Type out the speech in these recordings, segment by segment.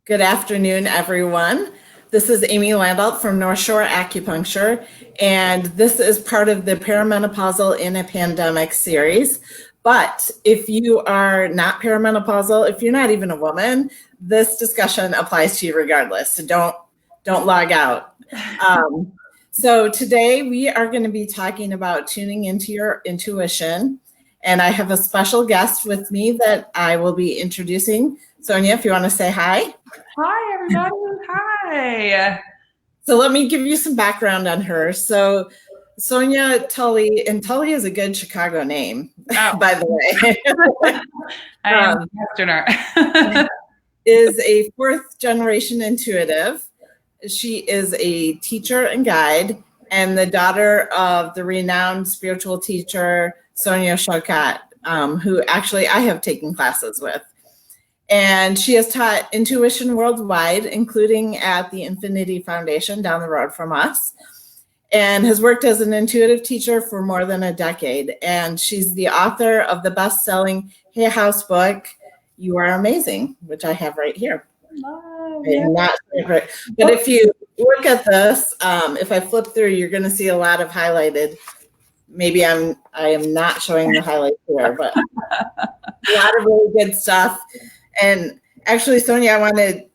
Good afternoon, everyone. This is Amy Landolt from North Shore Acupuncture, and this is part of the Perimenopausal in a Pandemic series. But if you are not perimenopausal, if you're not even a woman, this discussion applies to you regardless. So don't log out. So today we are going to be talking about tuning into your intuition, and I have a special guest with me that I will be introducing. Sonia, if you want to say hi. Hi, everybody. Hi. So let me give you some background on her. So Sonia Tully, and Tully is a good Chicago name, by the way. I am a Westerner. Is a fourth generation intuitive. She is a teacher and guide, and the daughter of the renowned spiritual teacher, Sonia Choquette, who actually I have taken classes with. And she has taught intuition worldwide, including at the Infinity Foundation down the road from us, and has worked as an intuitive teacher for more than a decade. And she's the author of the best-selling Hay House book, You Are Amazing, which I have right here. Not favorite. But if you look at this, if I flip through, you're going to see a lot of highlighted. Maybe I am not showing the highlights here, but a lot of really good stuff. And actually, Sonia, I wanted,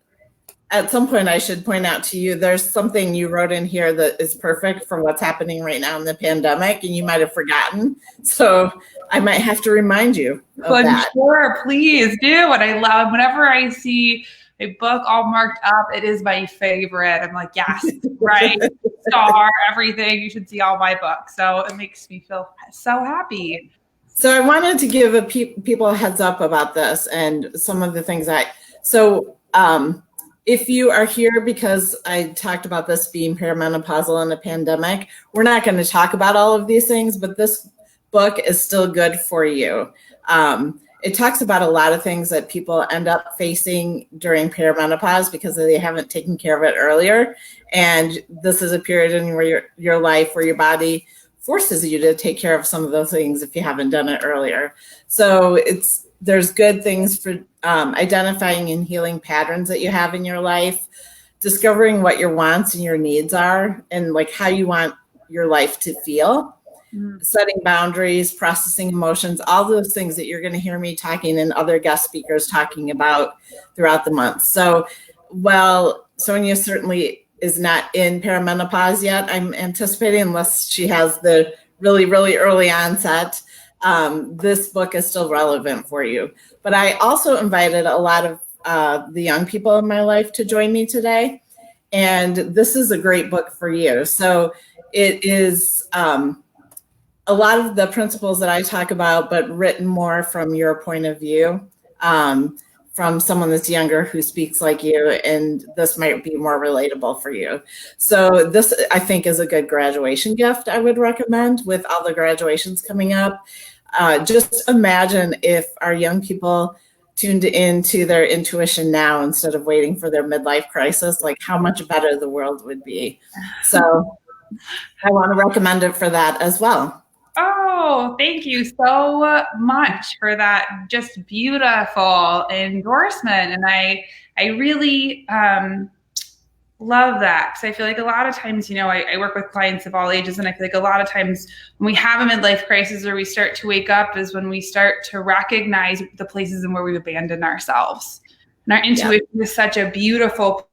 at some point, I should point out to you, there's something you wrote in here that is perfect for what's happening right now in the pandemic, and you might have forgotten. So I might have to remind you of that. Sure, please do. And I love, whenever I see a book all marked up, it is my favorite. I'm like, yes, right, star, everything. You should see all my books. So it makes me feel so happy. So I wanted to give people a heads up about this and some of the things if you are here because I talked about this being perimenopausal in a pandemic, we're not going to talk about all of these things, but this book is still good for you. It talks about a lot of things that people end up facing during perimenopause because they haven't taken care of it earlier. And this is a period in your life where your body forces you to take care of some of those things if you haven't done it earlier. So there's good things for identifying and healing patterns that you have in your life, discovering what your wants and your needs are, and like how you want your life to feel, setting boundaries, processing emotions, all those things that you're going to hear me talking and other guest speakers talking about throughout the month. So while Sonia certainly is not in perimenopause yet, I'm anticipating, unless she has the really, really early onset, this book is still relevant for you. But I also invited a lot of the young people in my life to join me today. And this is a great book for you. So it is a lot of the principles that I talk about, but written more from your point of view, from someone that's younger who speaks like you, and this might be more relatable for you. So this, I think, is a good graduation gift I would recommend with all the graduations coming up. Just imagine if our young people tuned into their intuition now instead of waiting for their midlife crisis, like how much better the world would be. So I want to recommend it for that as well. Oh, thank you so much for that just beautiful endorsement. And I really love that, because I feel like a lot of times, I work with clients of all ages, and I feel like a lot of times when we have a midlife crisis or we start to wake up is when we start to recognize the places in where we've abandoned ourselves. And our intuition is such a beautiful.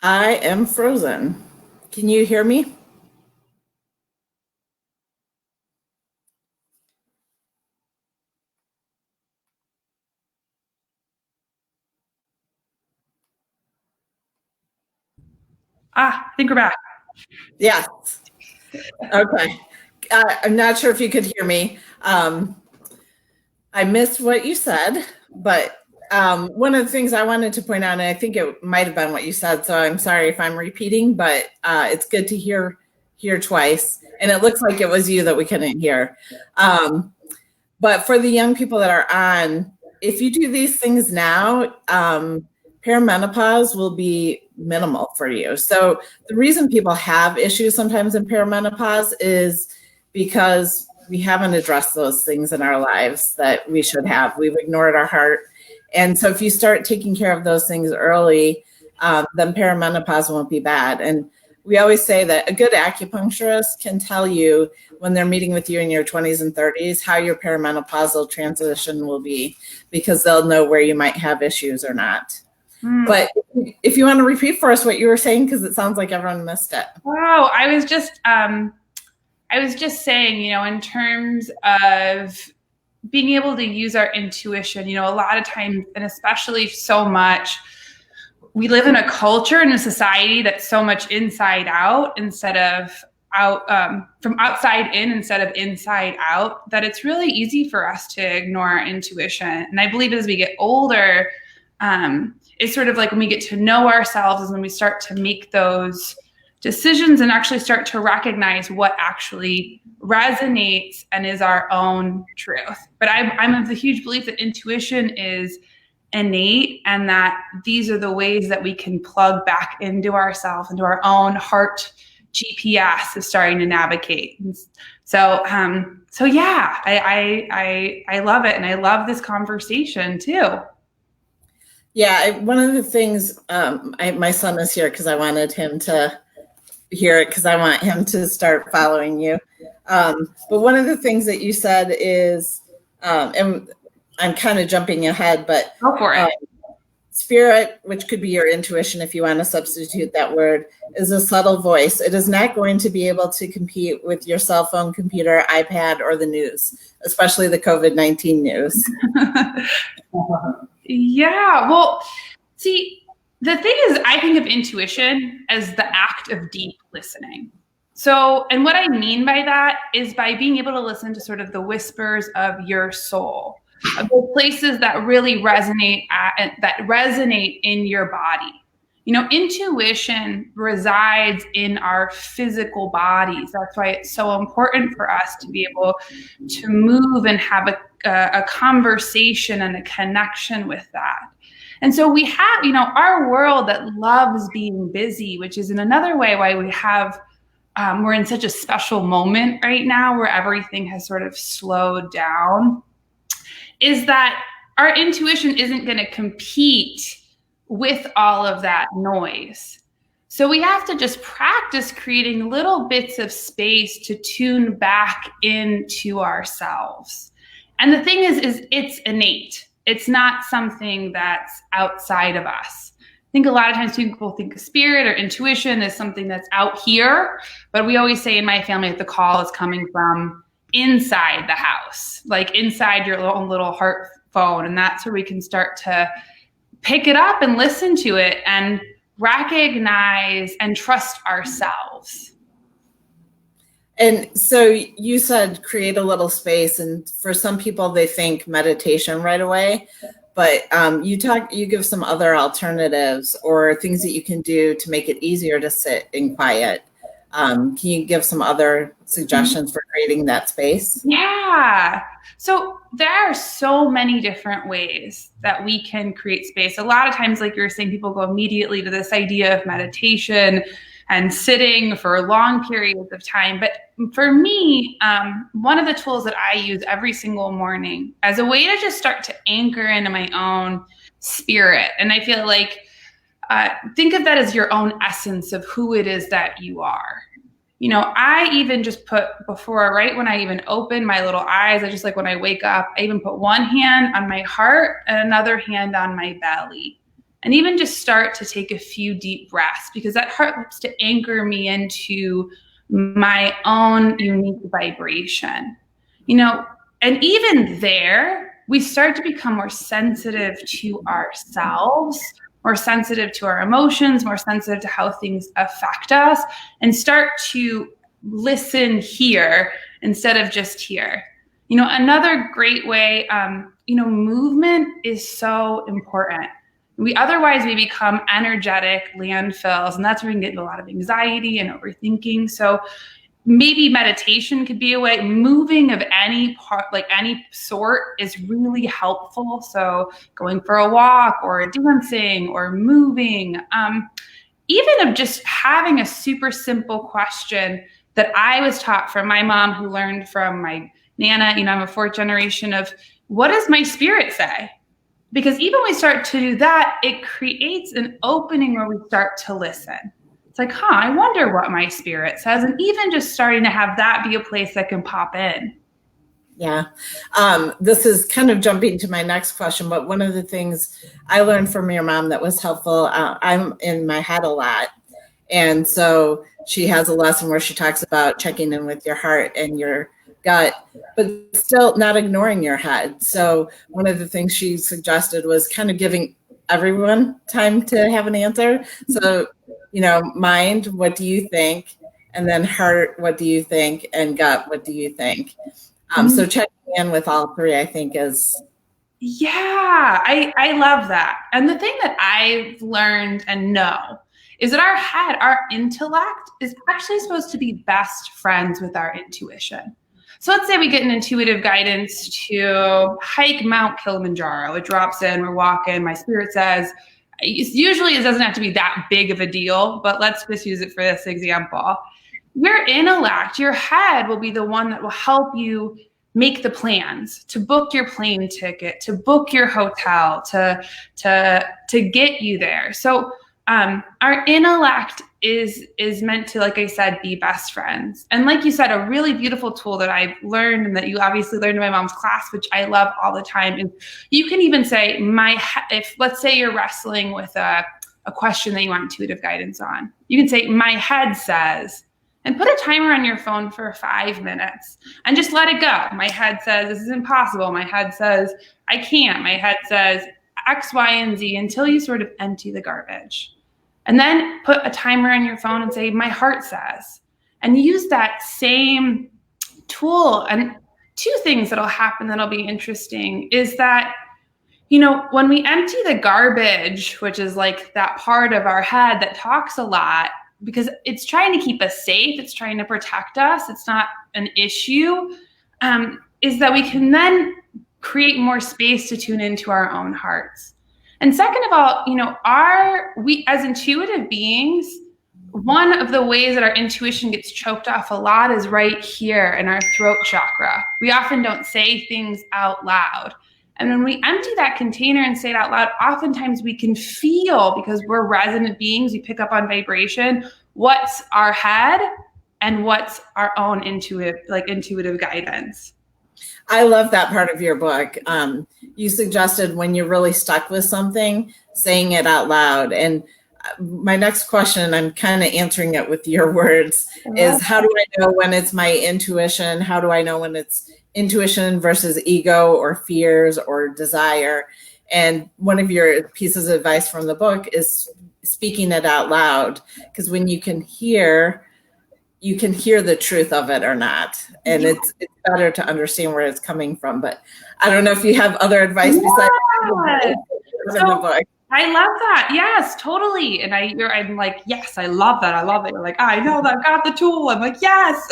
I am frozen. Can you hear me? I think we're back. Yes. Okay. I'm not sure if you could hear me. I missed what you said, but one of the things I wanted to point out, and I think it might have been what you said, so I'm sorry if I'm repeating, but it's good to hear twice. And it looks like it was you that we couldn't hear. But for the young people that are on, if you do these things now, perimenopause will be minimal for you. So the reason people have issues sometimes in perimenopause is because we haven't addressed those things in our lives that we should have. We've ignored our heart. And so if you start taking care of those things early, then perimenopause won't be bad. And we always say that a good acupuncturist can tell you when they're meeting with you in your 20s and 30s how your perimenopausal transition will be, because they'll know where you might have issues or not. But if you want to repeat for us what you were saying, because it sounds like everyone missed it. Oh, I was just saying, you know, in terms of being able to use our intuition, you know, a lot of times, and especially so much, we live in a culture and a society that's so much inside out instead of from outside in instead of inside out, that it's really easy for us to ignore our intuition. And I believe as we get older, it's sort of like when we get to know ourselves is when we start to make those decisions and actually start to recognize what actually resonates and is our own truth. But I'm of the huge belief that intuition is innate, and that these are the ways that we can plug back into ourselves, into our own heart GPS of starting to navigate. So yeah, I love it, and I love this conversation too. Yeah, one of the things, my son is here because I wanted him to hear it, because I want him to start following you. But one of the things that you said is, and I'm kind of jumping ahead, but go for it. Spirit, which could be your intuition if you want to substitute that word, is a subtle voice. It is not going to be able to compete with your cell phone, computer, iPad, or the news, especially the COVID-19 news. Yeah, well, see, the thing is, I think of intuition as the act of deep listening. So, and what I mean by that is by being able to listen to sort of the whispers of your soul, of the places that really resonate in your body. You know, intuition resides in our physical bodies. That's why it's so important for us to be able to move and have a conversation and a connection with that. And so we have, you know, our world that loves being busy, which is in another way why we have, we're in such a special moment right now where everything has sort of slowed down, is that our intuition isn't going to compete with all of that noise. So we have to just practice creating little bits of space to tune back into ourselves. And the thing is it's innate. It's not something that's outside of us. I think a lot of times people think of spirit or intuition as something that's out here, but we always say in my family that the call is coming from inside the house, like inside your own little heart phone. And that's where we can start to pick it up and listen to it and recognize and trust ourselves. And so you said create a little space, and for some people they think meditation right away, but you give some other alternatives or things that you can do to make it easier to sit in quiet. Can you give some other suggestions for creating that space? Yeah. So there are so many different ways that we can create space. A lot of times, like you were saying, people go immediately to this idea of meditation and sitting for long periods of time. But for me, one of the tools that I use every single morning as a way to just start to anchor into my own spirit. And I feel like, think of that as your own essence of who it is that you are. You know, I even just put before, right when I even open my little eyes, I just like when I wake up, I even put one hand on my heart and another hand on my belly. And even just start to take a few deep breaths, because that helps to anchor me into my own unique vibration. You know, and even there, we start to become more sensitive to ourselves, more sensitive to our emotions, more sensitive to how things affect us, and start to listen here instead of just here. You know, another great way, you know, movement is so important. We otherwise we become energetic landfills, and that's where we can get into a lot of anxiety and overthinking. So maybe meditation could be a way. Moving of any part, like any sort, is really helpful. So going for a walk or dancing or moving, even of just having a super simple question that I was taught from my mom, who learned from my Nana. I'm a fourth generation of, what does my spirit say? Because even when we start to do that, it creates an opening where we start to listen. It's like, I wonder what my spirit says. And even just starting to have that be a place that can pop in. Yeah. This is kind of jumping to my next question, but one of the things I learned from your mom that was helpful, I'm in my head a lot. And so she has a lesson where she talks about checking in with your heart and your gut, but still not ignoring your head. So one of the things she suggested was kind of giving everyone time to have an answer. So, mind, what do you think? And then heart, what do you think? And gut, what do you think? So checking in with all three, I think, is. Yeah, I love that. And the thing that I've learned and know is that our head, our intellect, is actually supposed to be best friends with our intuition. So let's say we get an intuitive guidance to hike Mount Kilimanjaro. It drops in, we're walking, my spirit says, usually it doesn't have to be that big of a deal, but let's just use it for this example. Your intellect, your head, will be the one that will help you make the plans, to book your plane ticket, to book your hotel, to get you there. So our intellect is meant to, like I said, be best friends. And like you said, a really beautiful tool that I've learned, and that you obviously learned in my mom's class, which I love all the time, is you can even say, if let's say you're wrestling with a question that you want intuitive guidance on, you can say, my head says, and put a timer on your phone for 5 minutes and just let it go. My head says, this is impossible. My head says, I can't. My head says X, Y, and Z, until you sort of empty the garbage. And then put a timer on your phone and say, my heart says, and use that same tool. And two things that'll happen that'll be interesting is that, when we empty the garbage, which is like that part of our head that talks a lot, because it's trying to keep us safe, it's trying to protect us, it's not an issue, is that we can then create more space to tune into our own hearts. And second of all, we as intuitive beings, one of the ways that our intuition gets choked off a lot is right here in our throat chakra. We often don't say things out loud. And when we empty that container and say it out loud, oftentimes we can feel, because we're resonant beings, we pick up on vibration, what's our head and what's our own intuitive guidance. I love that part of your book. You suggested when you're really stuck with something, saying it out loud. And my next question, I'm kind of answering it with your words, is how do I know when it's my intuition? How do I know when it's intuition versus ego or fears or desire? And one of your pieces of advice from the book is speaking it out loud, because when you can hear the truth of it or not. And it's better to understand where it's coming from. But I don't know if you have other advice besides in the book. I love that. Yes, totally. And I'm like, yes, I love that. I love it. You're like, I know that, I've got the tool. I'm like, yes.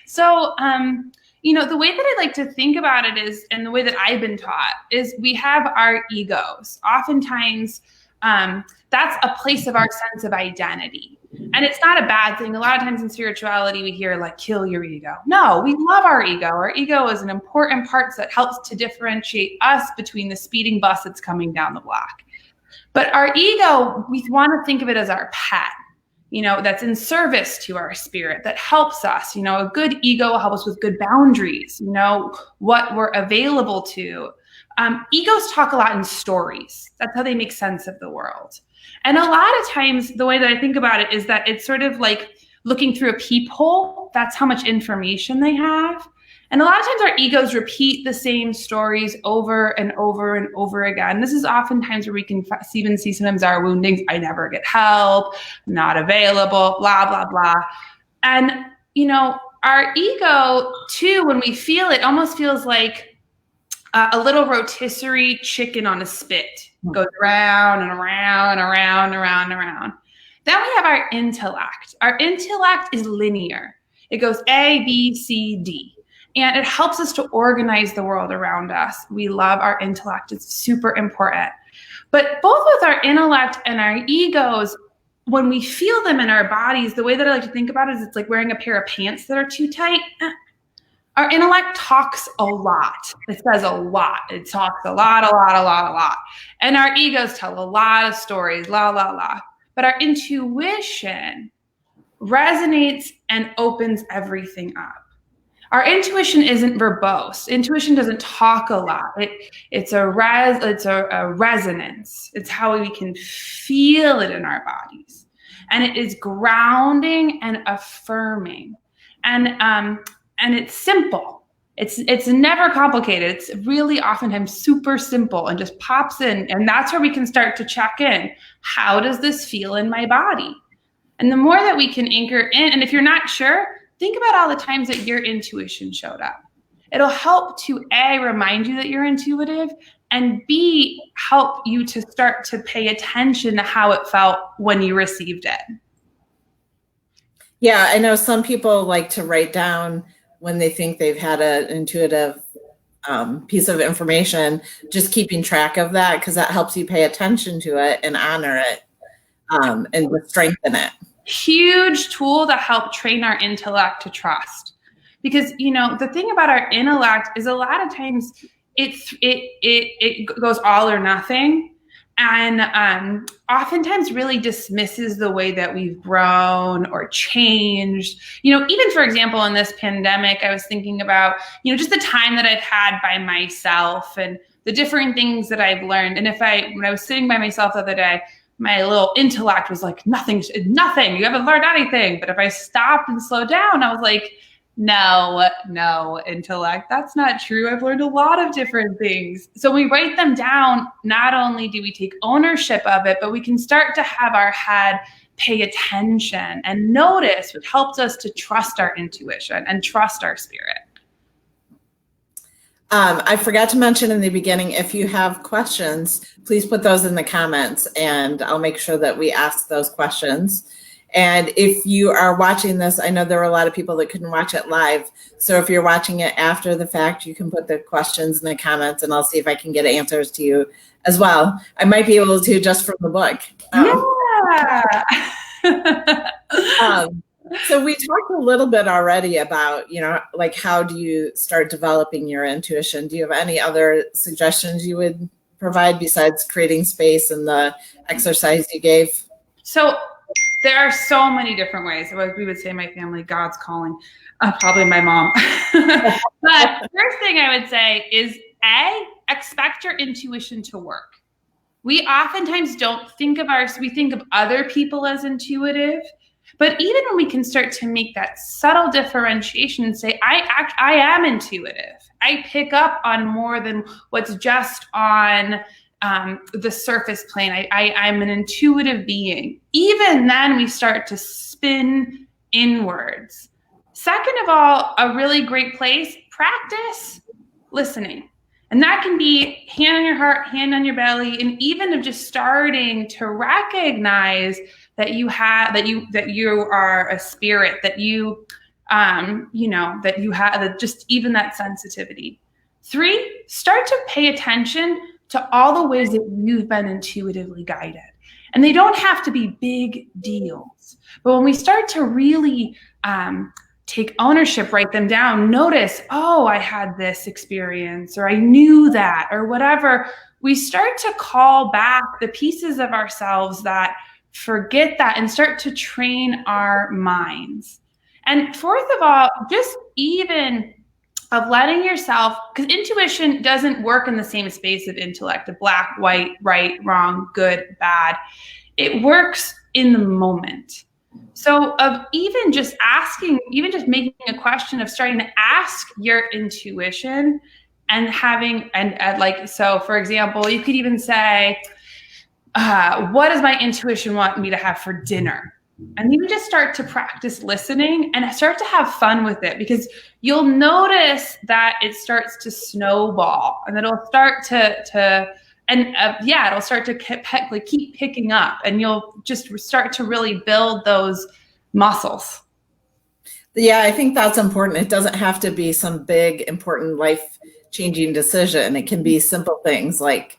So, the way that I like to think about it is, and the way that I've been taught, is we have our egos. Oftentimes, that's a place of our sense of identity. And it's not a bad thing. A lot of times in spirituality, we hear like, kill your ego. No, we love our ego. Our ego is an important part that helps to differentiate us between the speeding bus that's coming down the block. But our ego, we want to think of it as our pet, that's in service to our spirit, that helps us. A good ego will help us with good boundaries, what we're available to. Egos talk a lot in stories. That's how they make sense of the world. And a lot of times, the way that I think about it is that it's sort of like looking through a peephole. That's how much information they have. And a lot of times our egos repeat the same stories over and over and over again. This is oftentimes where we can even see sometimes our woundings. I never get help, not available, blah, blah, blah. And, our ego too, when we feel it, almost feels like a little rotisserie chicken on a spit. Goes around and around, around, around, around. Then we have our intellect. Our intellect is linear. It goes A, B, C, D. And it helps us to organize the world around us. We love our intellect. It's super important. But both with our intellect and our egos, when we feel them in our bodies, the way that I like to think about it is it's like wearing a pair of pants that are too tight. Our intellect talks a lot. It says a lot. It talks a lot. And our egos tell a lot of stories, But our intuition resonates and opens everything up. Our intuition isn't verbose. Intuition doesn't talk a lot. It's a resonance. It's how we can feel it in our bodies. And it is grounding and affirming. And it's simple. It's never complicated. It's really oftentimes super simple and just pops in. And that's where we can start to check in. How does this feel in my body? And the more that we can anchor in, and if you're not sure, think about all the times that your intuition showed up. It'll help to A, remind you that you're intuitive, and B, help you to start to pay attention to how it felt when you received it. Yeah, I know some people like to write down when they think they've had an intuitive piece of information, just keeping track of that, because that helps you pay attention to it and honor it and strengthen it. Huge tool to help train our intellect to trust. Because, the thing about our intellect is a lot of times it goes all or nothing, and oftentimes really dismisses the way that we've grown or changed. Even for example, in this pandemic, I was thinking about, just the time that I've had by myself and the different things that I've learned. And when I was sitting by myself the other day, my little intellect was like, nothing, you haven't learned anything. But if I stopped and slowed down, I was like, no, intellect, that's not true. I've learned a lot of different things. So we write them down. Not only do we take ownership of it, but we can start to have our head pay attention and notice, which helps us to trust our intuition and trust our spirit. I forgot to mention in the beginning, if you have questions, please put those in the comments and I'll make sure that we ask those questions. And if you are watching this, I know there are a lot of people that couldn't watch it live. So if you're watching it after the fact, you can put the questions in the comments and I'll see if I can get answers to you as well. I might be able to just from the book. So we talked a little bit already about, like how do you start developing your intuition? Do you have any other suggestions you would provide besides creating space and the exercise you gave? So there are so many different ways. We would say in my family, God's calling, probably my mom. But first thing I would say is expect your intuition to work. We oftentimes don't think we think of other people as intuitive. But even when we can start to make that subtle differentiation and say, I am intuitive. I pick up on more than what's just on the surface plane. I'm an intuitive being. Even then we start to spin inwards. Second of all, a really great place, practice listening. And that can be hand on your heart, hand on your belly, and even of just starting to recognize that you are a spirit, that you have just even that sensitivity. 3, start to pay attention to all the ways that you've been intuitively guided. And they don't have to be big deals. But when we start to really take ownership, write them down, notice, I had this experience, or I knew that, or whatever, we start to call back the pieces of ourselves that forget that and start to train our minds. And fourth of all, just even of letting yourself, because intuition doesn't work in the same space of intellect, of black, white, right, wrong, good, bad. It works in the moment. So of even just making a question of starting to ask your intuition and so for example, you could even say, what does my intuition want me to have for dinner? And you just start to practice listening and start to have fun with it, because you'll notice that it starts to snowball and it'll start it'll start to keep picking up, and you'll just start to really build those muscles. Yeah, I think that's important. It doesn't have to be some big, important, life-changing decision. It can be simple things like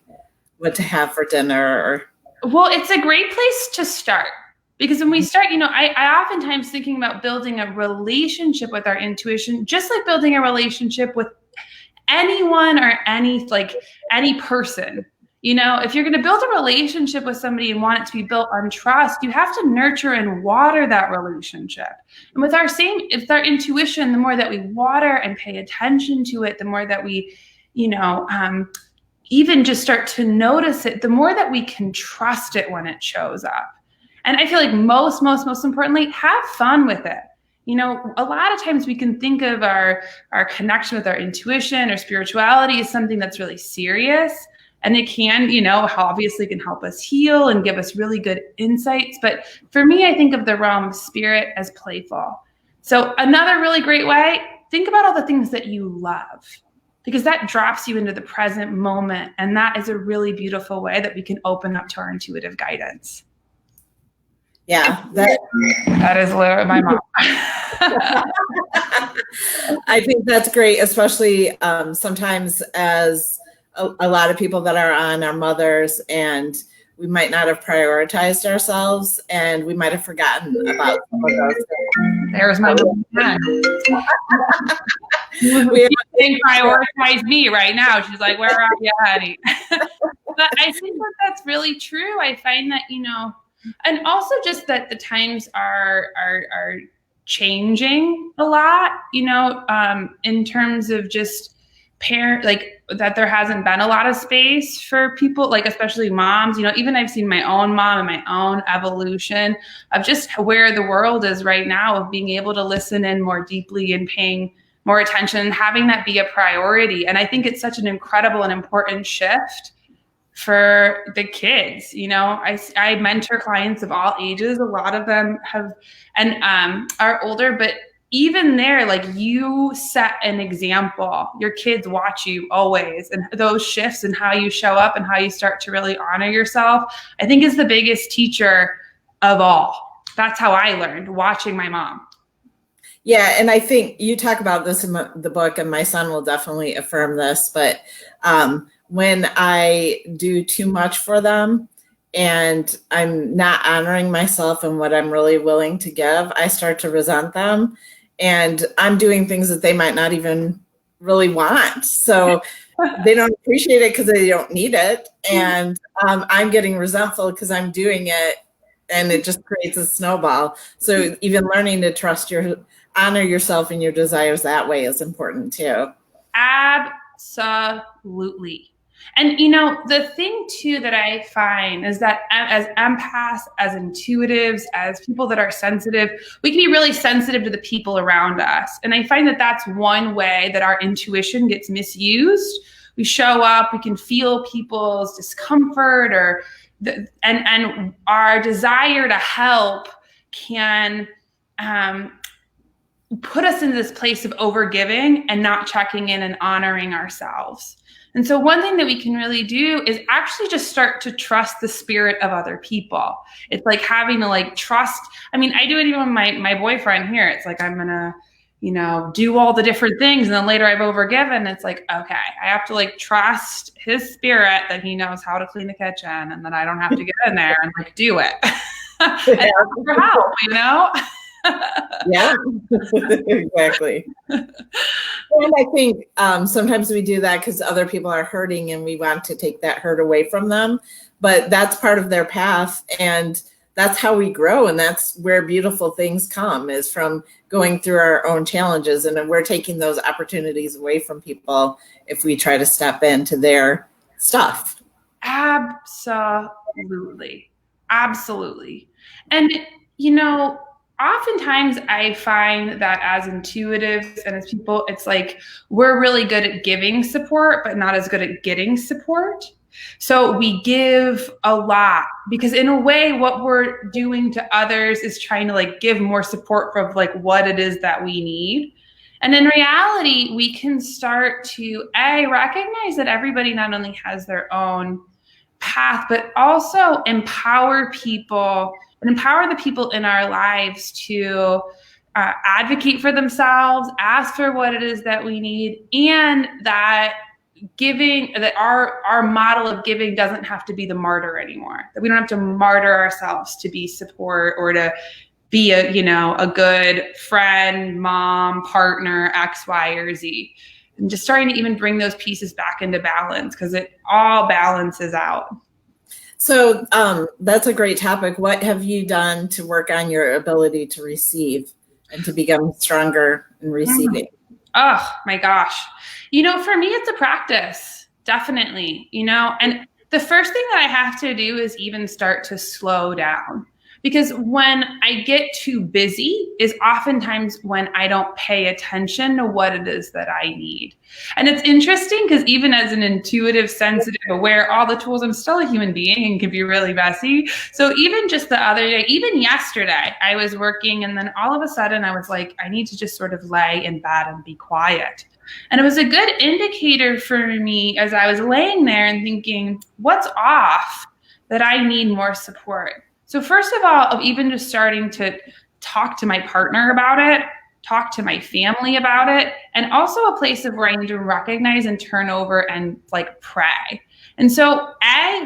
what to have for dinner. Well, it's a great place to start. Because when we start, I oftentimes thinking about building a relationship with our intuition, just like building a relationship with anyone or any person. If you're going to build a relationship with somebody and want it to be built on trust, you have to nurture and water that relationship. And with our intuition, the more that we water and pay attention to it, the more that we, even just start to notice it, the more that we can trust it when it shows up. And I feel like most importantly, have fun with it. A lot of times we can think of our connection with our intuition or spirituality as something that's really serious. And it can, obviously can help us heal and give us really good insights. But for me, I think of the realm of spirit as playful. So another really great way, think about all the things that you love, because that drops you into the present moment. And that is a really beautiful way that we can open up to our intuitive guidance. Yeah, that is literally my mom. I think that's great, especially sometimes as a lot of people that are on our mothers, and we might not have prioritized ourselves, and we might have forgotten about some of those things. There's my mom. We didn't prioritize me right now. She's like, "Where are you, honey?" But I think that's really true. I find that and also just that the times are changing a lot, in terms of just that there hasn't been a lot of space for people, like especially moms, even I've seen my own mom and my own evolution of just where the world is right now, of being able to listen in more deeply and paying more attention and having that be a priority. And I think it's such an incredible and important shift for the kids. I mentor clients of all ages. A lot of them are older, but even there, like, you set an example. Your kids watch you always, and those shifts and how you show up and how you start to really honor yourself, I think, is the biggest teacher of all. That's how I learned, watching my mom. Yeah, and I think you talk about this in the book, and my son will definitely affirm this, but when I do too much for them and I'm not honoring myself and what I'm really willing to give, I start to resent them, and I'm doing things that they might not even really want. So they don't appreciate it because they don't need it. And I'm getting resentful because I'm doing it, and it just creates a snowball. So even learning to honor yourself and your desires that way is important too. Absolutely. And, the thing too that I find is that as empaths, as intuitives, as people that are sensitive, we can be really sensitive to the people around us. And I find that that's one way that our intuition gets misused. We show up, we can feel people's discomfort and our desire to help can put us into this place of overgiving and not checking in and honoring ourselves. And so one thing that we can really do is actually just start to trust the spirit of other people. It's like having to trust. I mean, I do it even with my boyfriend here. It's like, I'm going to, do all the different things. And then later I've overgiven. It's like, okay, I have to trust his spirit that he knows how to clean the kitchen, and that I don't have to get in there and do it. And ask for help, Yeah, exactly. And I think sometimes we do that because other people are hurting and we want to take that hurt away from them, but that's part of their path, and that's how we grow, and that's where beautiful things come, is from going through our own challenges. And we're taking those opportunities away from people if we try to step into their stuff. Absolutely. And oftentimes I find that as intuitives and as people, it's like we're really good at giving support, but not as good at getting support. So we give a lot because in a way, what we're doing to others is trying to give more support of what it is that we need. And in reality, we can start to recognize that everybody not only has their own path, but also empower people and empower the people in our lives to advocate for themselves, ask for what it is that we need, and that giving, that our model of giving doesn't have to be the martyr anymore, that we don't have to martyr ourselves to be support or to be a good friend, mom, partner, X, Y, or Z. And just starting to even bring those pieces back into balance, because it all balances out. So that's a great topic. What have you done to work on your ability to receive and to become stronger in receiving? Oh my gosh. For me, it's a practice, definitely, and the first thing that I have to do is even start to slow down. Because when I get too busy is oftentimes when I don't pay attention to what it is that I need. And it's interesting because even as an intuitive, sensitive, aware, all the tools, I'm still a human being and can be really messy. So even just the other day, even yesterday, I was working and then all of a sudden I was like, I need to just sort of lay in bed and be quiet. And it was a good indicator for me as I was laying there and thinking, what's off that I need more support? So first of all, of even just starting to talk to my partner about it, talk to my family about it, and also a place of where I need to recognize and turn over and pray. And so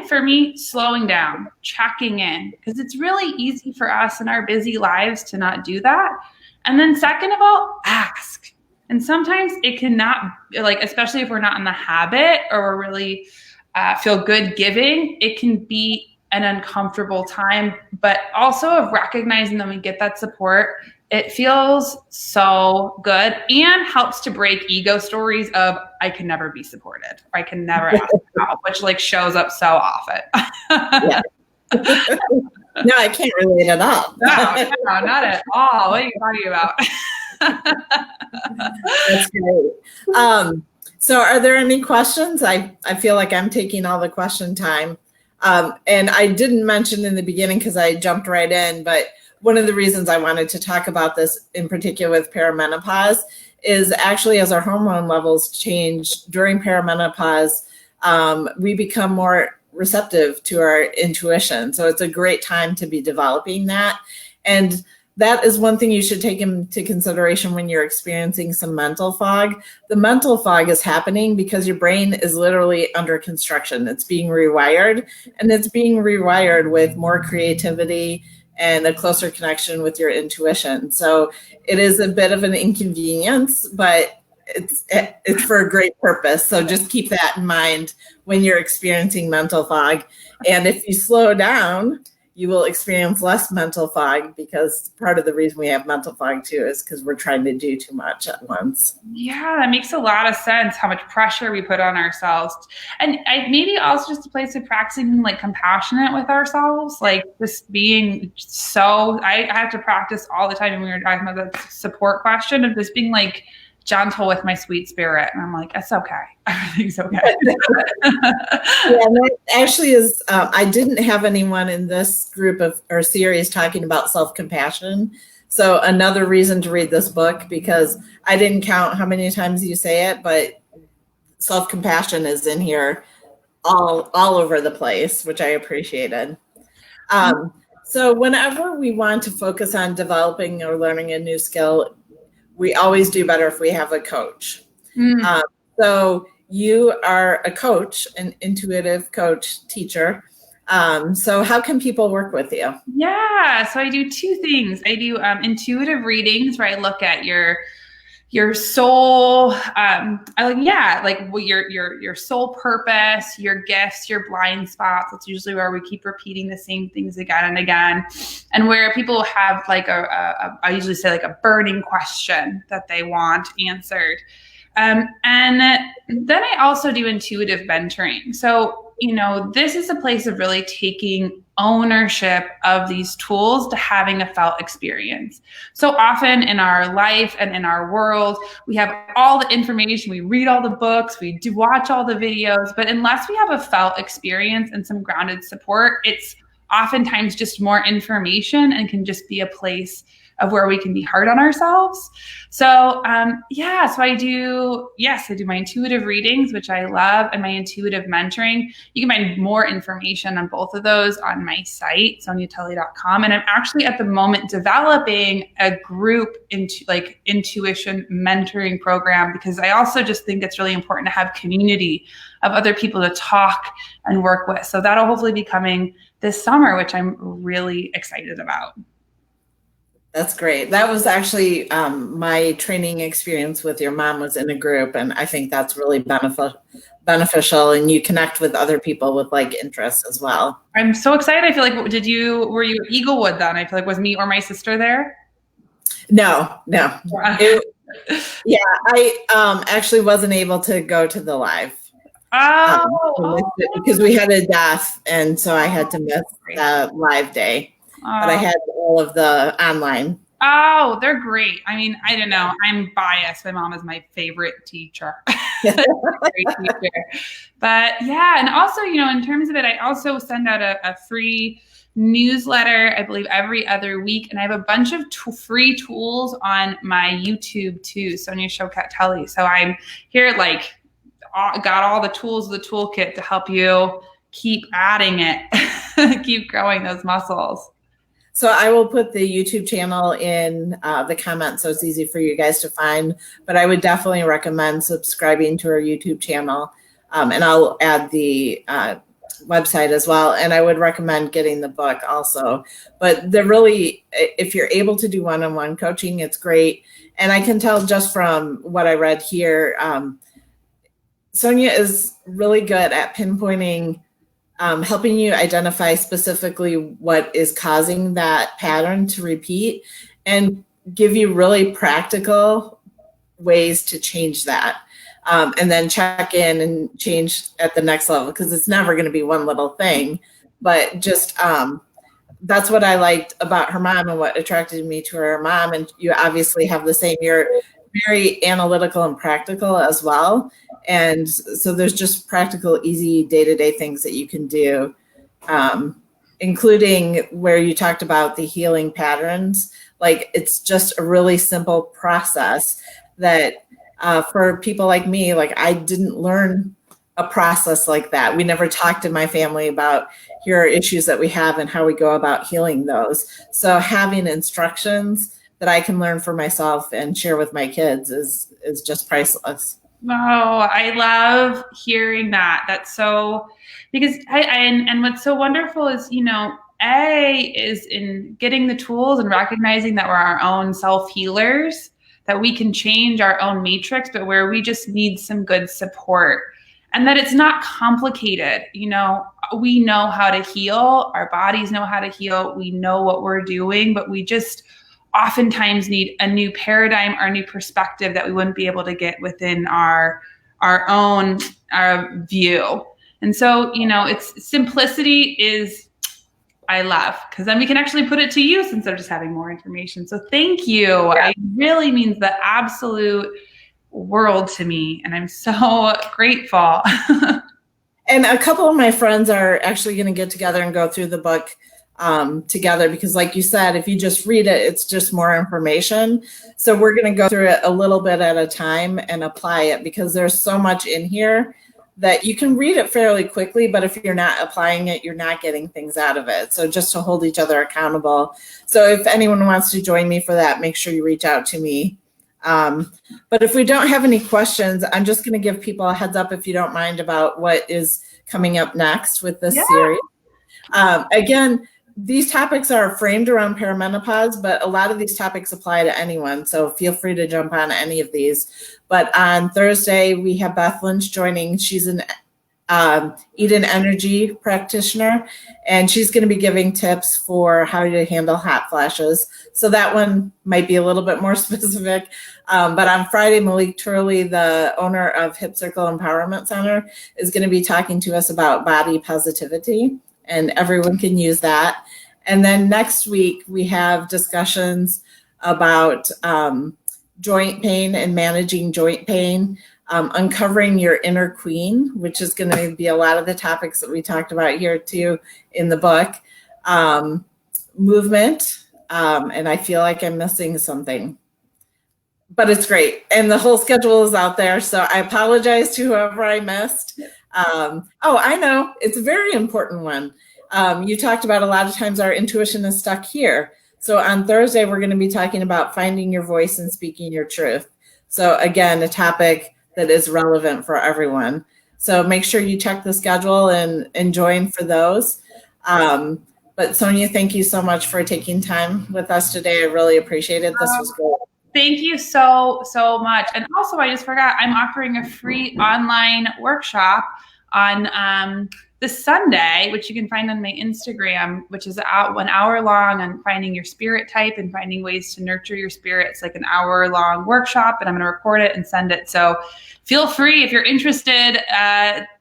for me, slowing down, checking in, because it's really easy for us in our busy lives to not do that. And then second of all, ask. And sometimes it cannot, especially if we're not in the habit or we're really feel good giving, it can be an uncomfortable time, but also of recognizing that we get that support, it feels so good and helps to break ego stories of I can never be supported, or I can never ask for help, which shows up so often. Yeah. No, I can't relate at all. No, not at all. What are you talking about? That's great. So are there any questions? I feel like I'm taking all the question time. And I didn't mention in the beginning because I jumped right in, but one of the reasons I wanted to talk about this in particular with perimenopause is actually as our hormone levels change during perimenopause, we become more receptive to our intuition. So it's a great time to be developing that. And that is one thing you should take into consideration when you're experiencing some mental fog. The mental fog is happening because your brain is literally under construction. It's being rewired, and it's being rewired with more creativity and a closer connection with your intuition. So it is a bit of an inconvenience, but it's for a great purpose. So just keep that in mind when you're experiencing mental fog. And if you slow down, you will experience less mental fog, because part of the reason we have mental fog too is because we're trying to do too much at once. Yeah, that makes a lot of sense, how much pressure we put on ourselves. And maybe also just a place of practicing compassionate with ourselves, just being so, I have to practice all the time when we were talking about the support question of just being gentle with my sweet spirit. And I'm like, it's okay. Everything's okay. Yeah, that actually is, I didn't have anyone in this group or series talking about self-compassion. So another reason to read this book, because I didn't count how many times you say it, but self-compassion is in here all over the place, which I appreciated. So whenever we want to focus on developing or learning a new skill, we always do better if we have a coach. So you are a coach, an intuitive coach, teacher. So how can people work with you? Yeah, so I do two things. I do intuitive readings where I look at your soul, your soul purpose, your gifts, your blind spots. That's usually where we keep repeating the same things again and again, and where people have I usually say a burning question that they want answered. And then I also do intuitive mentoring. So, this is a place of really taking ownership of these tools to having a felt experience. So often in our life and in our world, we have all the information, we read all the books, we do watch all the videos, but unless we have a felt experience and some grounded support, it's oftentimes just more information and can just be a place of where we can be hard on ourselves. So so I do my intuitive readings, which I love, and my intuitive mentoring. You can find more information on both of those on my site, soniatully.com. And I'm actually at the moment developing a group into like intuition mentoring program, because I also just think it's really important to have community of other people to talk and work with. So that'll hopefully be coming this summer, which I'm really excited about. That's great. That was actually my training experience with your mom was in a group, and I think that's really beneficial, and you connect with other people with like interests as well. I'm so excited. I feel like, were you at Eaglewood then? I feel like was me or my sister there? No. I actually wasn't able to go to the live. Because we had a death, and so I had to miss the live day. But I had all of the online. Oh, they're great. I mean, I don't know. I'm biased. My mom is my favorite teacher. Great teacher. But yeah, and also, in terms of it, I also send out a free newsletter, I believe, every other week. And I have a bunch of free tools on my YouTube too, Sonia Choquette Tully. So I'm here got all the tools of the toolkit to help you keep adding it, keep growing those muscles. So I will put the YouTube channel in the comments so it's easy for you guys to find. But I would definitely recommend subscribing to our YouTube channel. And I'll add the website as well. And I would recommend getting the book also. But if you're able to do one-on-one coaching, it's great. And I can tell just from what I read here, Sonia is really good at pinpointing, helping you identify specifically what is causing that pattern to repeat and give you really practical ways to change that. And then check in and change at the next level, because it's never going to be one little thing. But just that's what I liked about her mom and what attracted me to her mom. And you obviously have the same. You're very analytical and practical as well. And so there's just practical, easy day-to-day things that you can do, including where you talked about the healing patterns. Like, it's just a really simple process that for people like me, like I didn't learn a process like that. We never talked in my family about here are issues that we have and how we go about healing those. So having instructions that I can learn for myself and share with my kids is just priceless. Oh, I love hearing that. That's so, because and what's so wonderful is, is in getting the tools and recognizing that we're our own self-healers, that we can change our own matrix, but where we just need some good support, and that it's not complicated. We know how to heal. Our bodies know how to heal. We know what we're doing, but we just oftentimes need a new paradigm or a new perspective that we wouldn't be able to get within our own view. And so, it's simplicity is I love, because then we can actually put it to use instead of just having more information. So thank you. Yeah. It really means the absolute world to me, and I'm so grateful. And a couple of my friends are actually going to get together and go through the book together, because like you said, if you just read it, it's just more information. So we're going to go through it a little bit at a time and apply it, because there's so much in here that you can read it fairly quickly, but if you're not applying it, you're not getting things out of it. So just to hold each other accountable. So if anyone wants to join me for that, make sure you reach out to me. But if we don't have any questions, I'm just going to give people a heads up, if you don't mind, about what is coming up next with this series. Again, these topics are framed around perimenopause, but a lot of these topics apply to anyone. So feel free to jump on any of these. But on Thursday, we have Beth Lynch joining. She's an Eden Energy practitioner, and she's going to be giving tips for how to handle hot flashes. So that one might be a little bit more specific. But on Friday, Malik Turley, the owner of Hip Circle Empowerment Center, is going to be talking to us about body positivity, and everyone can use that. And then next week, we have discussions about joint pain and managing joint pain, uncovering your inner queen, which is going to be a lot of the topics that we talked about here too in the book, movement, and I feel like I'm missing something. But it's great. And the whole schedule is out there. So I apologize to whoever I missed. I know. It's a very important one. You talked about a lot of times our intuition is stuck here. So on Thursday, we're going to be talking about finding your voice and speaking your truth. So again, a topic that is relevant for everyone. So make sure you check the schedule and join for those. But Sonia, thank you so much for taking time with us today. I really appreciate it. This was great. Thank you so much. And also, I just forgot, I'm offering a free online workshop on this Sunday, which you can find on my Instagram, which is 1 hour long on finding your spirit type and finding ways to nurture your spirit. It's like an hour-long workshop, and I'm going to record it and send it. So feel free if you're interested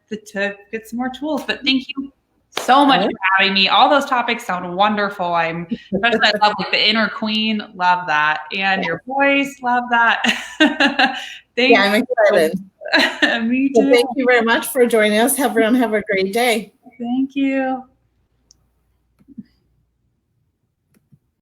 to get some more tools. But thank you so much for having me. All those topics sound wonderful. Especially I love like the inner queen, love that. And your voice, love that. Yeah, I'm excited. Me too. Well, thank you very much for joining us. Everyone have a great day. Thank you.